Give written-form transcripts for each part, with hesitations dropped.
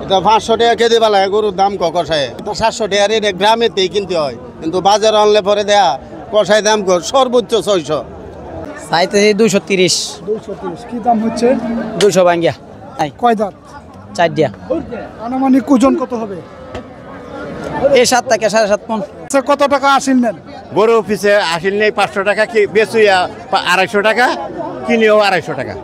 এটা 500 টাকা কেজি বেলা গরুর দাম কষায় 700 টাকা রেটে গ্রামেতেই কিনতে হয়, কিন্তু বাজারে আনলে পরে দেয়া কষায় দাম সর্বোচ্চ 600। চাইতেছি 230। 230 কি দাম হচ্ছে? 200 ভাঙ্গিয়া। কয় দাঁত? 4 দিয়া। আনুমানিক ওজন কত হবে? এই 7 থেকে 7.5 মণ। আচ্ছা, কত টাকা আসিল নেন? বড় অফিসে আসিল নেই 500 টাকা, কি বেচুইয়া 250 টাকা, কিনেও 250 টাকা।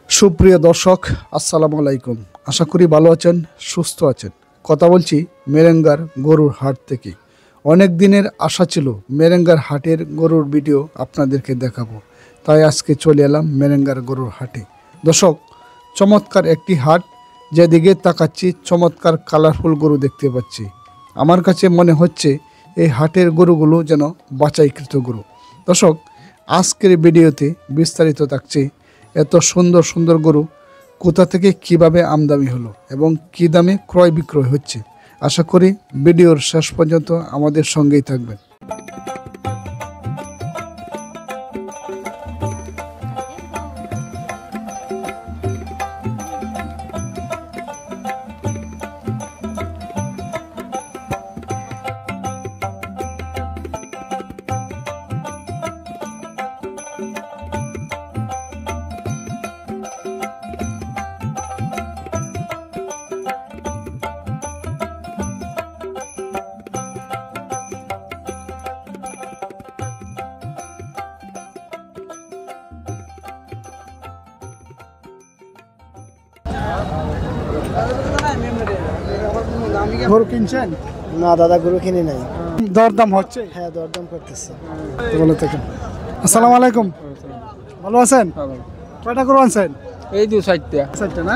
সুপ্রিয় দর্শক, আসসালামু আলাইকুম। আশা করি ভালো আছেন, সুস্থ আছেন। কথা বলছি মেরেঙ্গার গরুর হাট থেকে। অনেক দিনের আশা ছিল মেরেঙ্গার হাটের গরুর ভিডিও আপনাদেরকে দেখাবো, তাই আজকে চলে এলাম মেরেঙ্গার গরুর হাটে। দর্শক, চমৎকার একটি হাট, যেদিকে তাকাচ্ছি চমৎকার কালারফুল গরু দেখতে পাচ্ছি। আমার কাছে মনে হচ্ছে এই হাটের গরুগুলো যেন বাছাইকৃত গরু। দর্শক, আজকের ভিডিওতে বিস্তারিত থাকছে এত সুন্দর সুন্দর গরু কোথা থেকে কিভাবে আমদানি হলো এবং কী দামে ক্রয় বিক্রয় হচ্ছে। আশা করি ভিডিওর শেষ পর্যন্ত আমাদের সঙ্গেই থাকবেন। গরু কিনছেন? না দাদা, গরু কিনে নাই। দরদাম হচ্ছে? হ্যাঁ, দরদাম করতেছে। ভালো থাকেন। আসসালামু আলাইকুম। ভালো আছেন? কয়টা গরু আনছেন? এই 260টা। 4টা না?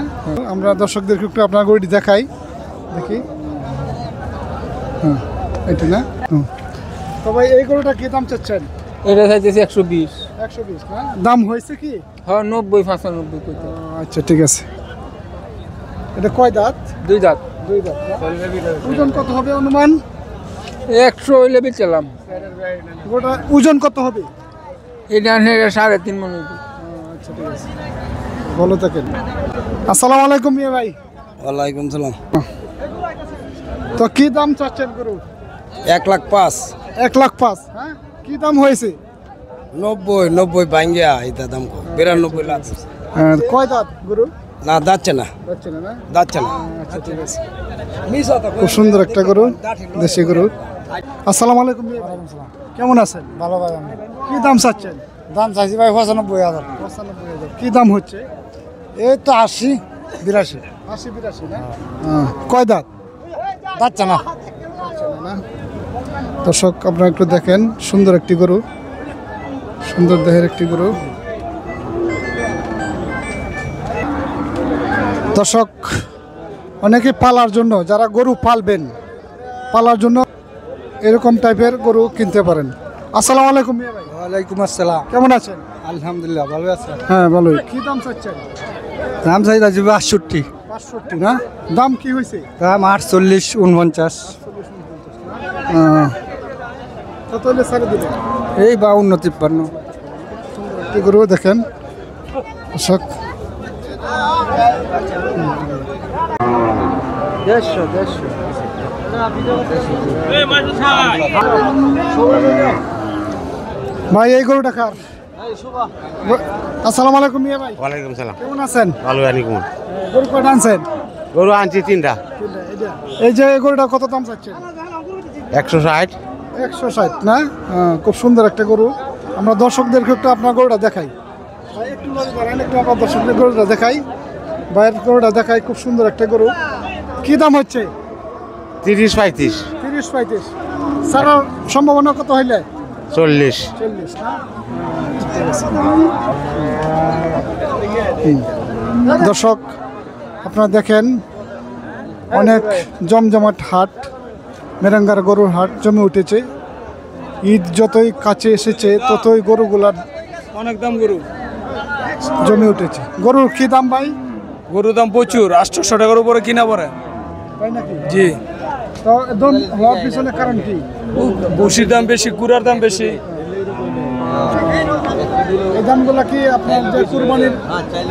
আমরা দর্শকদেরকে একটু আপনার গরুটি দেখাই, দেখি। হ্যাঁ, এটা না? তো ভাই, এই গরুটা কি দাম চাচ্ছেন? এটা চাইতেছি 120। 120 না? দাম হয়েছে কি? হ্যাঁ, 90 95 কইতে। আচ্ছা, ঠিক আছে। এটা কয় দাঁত? 2 দাঁত। 2 দাঁত না? ওজন কত হবে অনুমান? 100 হইলে বেচলাম। গরুটা ওজন কত হবে? এটা 3.5 মণ। আচ্ছা, ঠিক আছে। ভালো থাকেন। আসসালামু আলাইকুম মিয়া ভাই। ওয়ালাইকুম সালাম। তো কি দাম চাচ্ছেন গরু? 1,05,000। 1,05,000। হ্যাঁ, কি দাম হয়েছে? 90 ভাঙ্গিয়া এটা দাম কো 92 লাখ। কয় দাঁত গরু? না, যাচ্ছে না, যাচ্ছে না? যাচ্ছে না। আচ্ছা, ঠিক আছে। খুব সুন্দর একটা গরু, দেশি গরু। আসসালামু আলাইকুম মিয়া ভাই। কেমন আছেন? ভালো ভাই। কি দাম চাচ্ছেন? দাম চাইছি ভাই 95,000। 95,000। কি দাম হচ্ছে? এই তো 80 82। 80-82 না? কয় দাঁত? যাচ্ছে না। দর্শক, আপনারা একটু দেখেন, সুন্দর একটি গরু, সুন্দর দেহের একটি গরু। দর্শক, অনেকে পালার জন্য, যারা গরু পালবেন, পালার জন্য এরকম টাইপের গরু কিনতে পারেন। আসসালামু আলাইকুম মিয়া ভাই। ওয়ালাইকুম আসসালাম। কেমন আছেন? আলহামদুলিল্লাহ, ভালো আছে। হ্যাঁ, ভালোই। কি দাম চাচ্ছেন? দাম চাই 68। 65 না? দাম কি হয়েছে? দাম 48 49। কত হলে ছেড়ে দিবেন? এই 52 53। একটি গরু দেখেন দর্শক। 150। ভাই, এই গরুটা কার? আসসালামু আলাইকুম মিয়া ভাই। ওয়ালাইকুম সালাম। কেমন আছেন? ভালো আনিকুম। গরু কয়টা আনছেন? গরু আনছি 3টা। এই যে এই গরুটা কত দাম চাচ্ছেন? 160। 160 না? খুব সুন্দর একটা গরু। আমরা দর্শকদেরকে একটু আপনার গরুটা দেখাই। একটু আপনার দর্শকদের গরুটা দেখাই, ভাইয়ের গরুটা দেখাই। খুব সুন্দর একটা গরু। কি দাম হচ্ছে? 30-35। 30-35। স্যার, সম্ভাবনা কত হইলে? 40। 40 না? দর্শক, আপনারা দেখেন, অনেক জমজমাট হাট, মেরেঙ্গার গরুর হাট জমে উঠেছে। ঈদ যতই কাছে এসেছে ততই গরুগুলার অনেক দাম গরু জমে উঠেছে। গরুর কি দাম ভাই? গরুর দাম প্রচুর, 800 টাকার উপরে কিনা পড়ে। তাই নাকি? জি। তো একদম হওয়ার পিছনে কারণ কি? বসির দাম বেশি, কুড়ার দাম বেশি। এই দামগুলো কি আপনার যে কুরবানির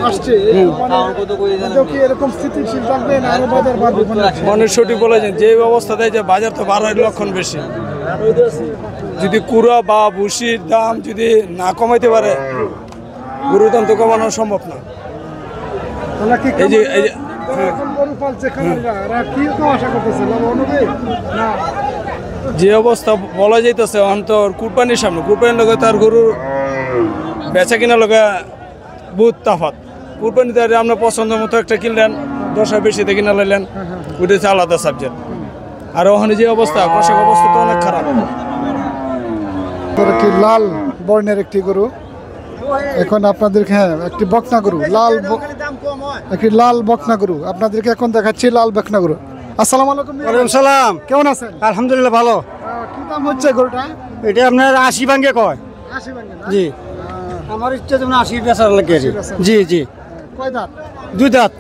আসছে এই কুরবানির কি এরকম স্থিতিশীল থাকবে না আরো বাজার বাড়বে মনে হচ্ছে? মানুষ সঠিক বলেছেন, যে অবস্থা দেয় যে বাজার তো বাড়ার লক্ষণ বেশি। যদি কুড়া বা ভুসির দাম যদি না কমাইতে পারে, গরুর দাম তো কমানো সম্ভব না। তাহলে কি এই যে এখন গরু পালছে খামাররা, এরা কি তো আশা করতেছে লাভবান হবে না? যে অবস্থা বলা যাইতেছে অন্তর কুরবানির সামনে, কুরবানির লগে তার গরুর বেচা কিনা লগে বহুত তাফাত। কুরবানিতে আপনার পছন্দ মতো একটা কিনলেন, 10 বেশিতে কিনা লাইলেন, ওইটা হচ্ছে আলাদা সাবজেক্ট। আর ওখানে যে অবস্থা, কষাক অবস্থা তো অনেক খারাপ। একটি লাল বর্ণের একটি গরু এখন আপনাদেরকে, হ্যাঁ একটি বকনা গরু, একটি লাল বকনা গরু আপনাদেরকে এখন দেখাচ্ছি। লাল বকনা গরু। আসসালামু আলাইকুম। ওয়ালাইকুম সালাম। কেমন আছেন? আলহামদুলিল্লাহ ভালো। কি দাম হচ্ছে গরুটা? এটা আপনার 80 ভাঙ্গে কয়। 80 ভাঙে না? জি, আমার ইচ্ছা যেমন 80 বেচার লাগে। জি জি, কয় দাঁত? 2 দাঁত।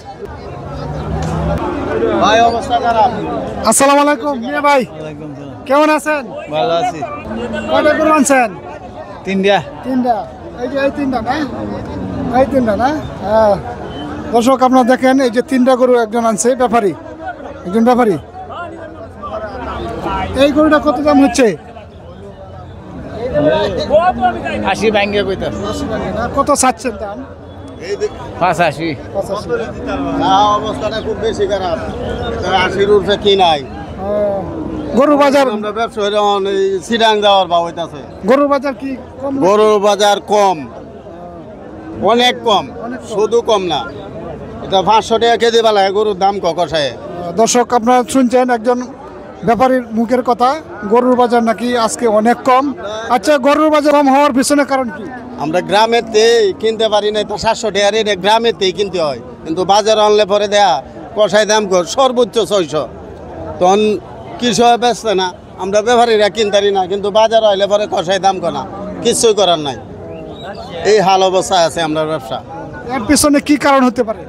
ভাই অবস্থা খারাপ। আসসালামু আলাইকুম মিয়া ভাই, কেমন আছেন? ভালো আছি। কয়টা গরু আনছেন? 3টা। তিনটা। এই যে এই তিনটা না, এই তিনটা না? হ্যাঁ দর্শক আপনারা দেখেন, এই যে 3টা গরু একজন আনছে, ব্যাপারী, একজন ব্যাপারী। এই গরুটা কত দাম হচ্ছে? 80 ভাঙ্গে কইতা। 80 টাকা না? কত চাচ্ছেন দাম? 85। 85 না অবস্থাটা খুব বেশি খারাপ। 80 উঠে কি নাই। গরুর বাজার, আমরা ব্যবসা হইলে এই সিডাং যাওয়ার ভাব হইতাছে। গরুর বাজার কি কম? গরুর বাজার কম, অনেক কম, শুধু কম না। এটা 500 টাকা কেজি বেলায় গরুর দাম কষায়। দর্শক আপনারা শুনছেন একজন ব্যাপারীর মুখের কথা, গরুর বাজার নাকি আজকে অনেক কম। আচ্ছা, গরুর বাজার কম হওয়ার পিছনে কারণ কি? আমরা গ্রামেতেই কিনতে পারি না, তো 700 টাকা রেটে গ্রামেতেই কিনতে হয়, কিন্তু বাজার আনলে পরে দেয়া কষায় দাম সর্বোচ্চ 600। তখন কৃষক বেচতে না, আমরা ব্যাপারীরা কিনতে পারি না, কিন্তু বাজার আইলে পরে কষায় দাম কনা, কিছুই করার নাই। এই হাল অবস্থা আছে আমরা ব্যবসা। এর পিছনে কি কারণ হতে পারে?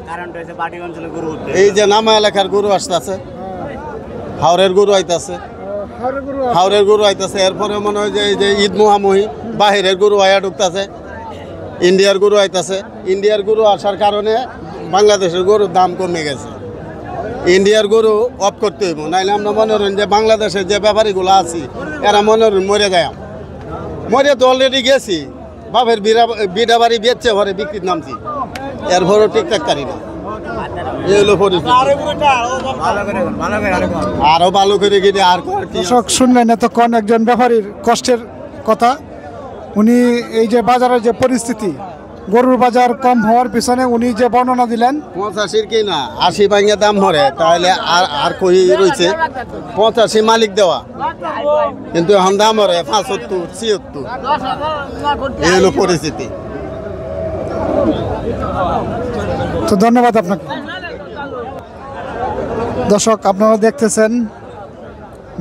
এই যে নামা এলাকার গরু আসতেছে, হাওড়ের গরু আইতাছে, হাওড়ের গরু আইতাছে। এরপরে মনে হয় যে এই যে ঈদ মহামহি বাহিরের গরু আয়া ঢুকতেছে, ইন্ডিয়ার গরু আইতাছে। ইন্ডিয়ার গরু আসার কারণে বাংলাদেশের গরুর দাম কমে গেছে। ইন্ডিয়ার গরু অফ করতে হইব, নাইলে আমরা মনে করেন যে বাংলাদেশের যে ব্যাপারীগুলো আছি এরা মনে করেন মরে যায়। মরে তো অলরেডি গেছি, বাপের বিড়া বাড়ি বেচছে, ঘরে বিক্রির নামছি, এরপরও ঠিকঠাক পারি না। এই হলো পরিস্থিতি। আরো ভালো করে গিয়ে আর কি। দর্শক শুনলেন এতক্ষণ একজন ব্যাপারীর কষ্টের কথা। উনি এই যে বাজারের যে পরিস্থিতি, গরুর বাজার কম হওয়ার পিছনে উনি যে বর্ণনা দিলেন, 85 কি না 80 ভাঙে দাম হরে, তাহলে আর কই রয়েছে 85 মালিক দেওয়া, কিন্তু এখন দাম হরে 75 76। এই হলো পরিস্থিতি। তো ধন্যবাদ আপনাকে। দর্শক আপনারা দেখতেছেন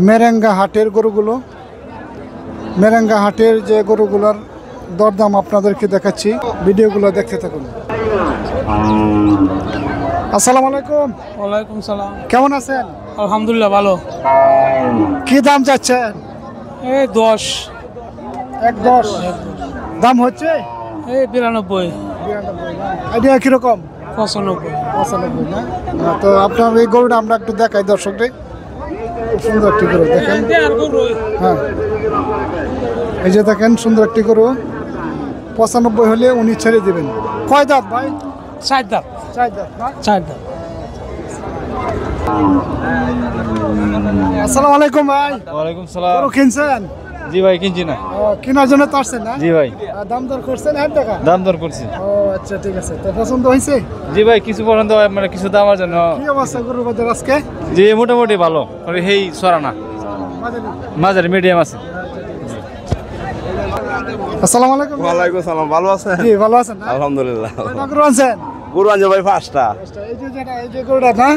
মেরেঙ্গা হাটের গরুগুলো, মেরেঙ্গা হাটের যে গরুগুলোর দরদাম আপনাদেরকে দেখাচ্ছি, ভিডিওগুলো দেখতে থাকুন। আসসালামু আলাইকুম। ওয়ালাইকুম সালাম। কেমন আছেন? আলহামদুলিল্লাহ ভালো। কি দাম যাচ্ছেন? এই 10, 1.10 দাম হচ্ছে। এই 92, আইডিয়া কিরকম? 95। 95 না? তো আপনার এই গরুটা আমরা একটু দেখাই দর্শকদের। খুব সুন্দর একটি গরু দেখেন। হ্যাঁ, এই যে দেখেন সুন্দর একটি গরু। 95 হলে উনি ছেড়ে দেবেন। কয় দাঁত ভাই? 4 দাঁত। 4 দাঁত না? 4 দাঁত। আসসালামু আলাইকুম ভাই। ওয়ালাইকুম সালাম। গরু কিনছেন? জি ভাই কিনছি না। কেনার জন্য তো আসছেন না? জি ভাই, দাম দর করছেন 1 টাকা? দাম দর করছি। ও আচ্ছা, ঠিক আছে। তো পছন্দ হয়েছে? জি ভাই, কিছু পছন্দ হয়, মানে কিছু দামের জন্য। কি অবস্থা গরুর বাজার আজকে? জি মোটামুটি ভালো, তবে সেই সরা না, মাঝারি মিডিয়াম আছে। আসসালামু আলাইকুম। ওয়ালাইকুম সালাম। ভালো আছেন? জি ভালো আছেন না? আলহামদুলিল্লাহ। কয়টা গরু আনছেন? গরু আনছে ভাই 5টা। এই যে গরুটা না,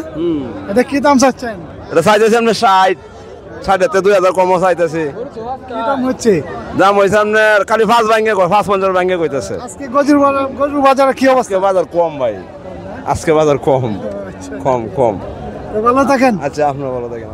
এটা কি দাম চাচ্ছেন? এটা চাইতেছি আপনার 60, 60 2000 কমও চাইতেছি। কি দাম হচ্ছে? দাম হয়েছে আপনার খালি 5 ভাঙ্গে কয়, 550 ভাঙ্গে কইতেছে। আজকে গরুর বাজারে কি অবস্থা? আজকে বাজার কম ভাই, আজকে বাজার কম, কম কম। তো ভালো থাকেন। আচ্ছা, আপনার ভালো থাকেন।